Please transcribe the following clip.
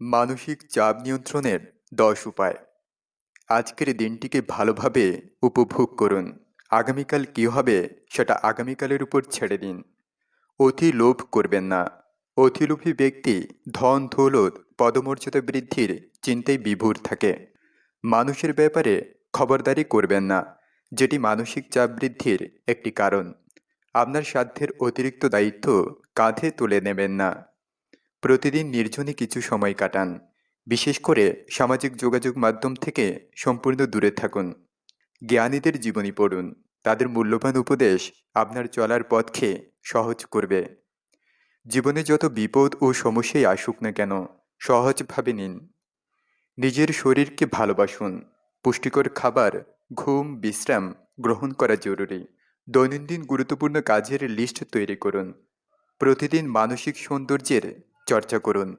মানসিক চাপ নিয়ন্ত্রণের ১০ উপায়। আজকের দিনটিকে ভালোভাবে উপভোগ করুন। আগামীকাল কী হবে সেটা আগামীকালের উপর ছেড়ে দিন। অতি লোভ করবেন না। অতিলোভী ব্যক্তি ধন দৌলত পদমর্যাদা বৃদ্ধির চিন্তায় বিভোর থাকে। মানুষের ব্যাপারে খবরদারি করবেন না, যেটি মানসিক চাপ বৃদ্ধির একটি কারণ। আপনার সাধ্যের অতিরিক্ত দায়িত্ব কাঁধে তুলে নেবেন না। প্রতিদিন নির্জনে কিছু সময় কাটান। বিশেষ করে সামাজিক যোগাযোগ মাধ্যম থেকে সম্পূর্ণ দূরে থাকুন। জ্ঞানীদের জীবনী পড়ুন। তাদের মূল্যবান উপদেশ আপনার চলার পথকে সহজ করবে। জীবনে যত বিপদ ও সমস্যাই আসুক না কেন, সহজভাবে নিন। নিজের শরীরকে ভালোবাসুন। পুষ্টিকর খাবার, ঘুম, বিশ্রাম গ্রহণ করা জরুরি। দৈনন্দিন গুরুত্বপূর্ণ কাজের লিস্ট তৈরি করুন। প্রতিদিন মানসিক সৌন্দর্যের চর্চা করুন।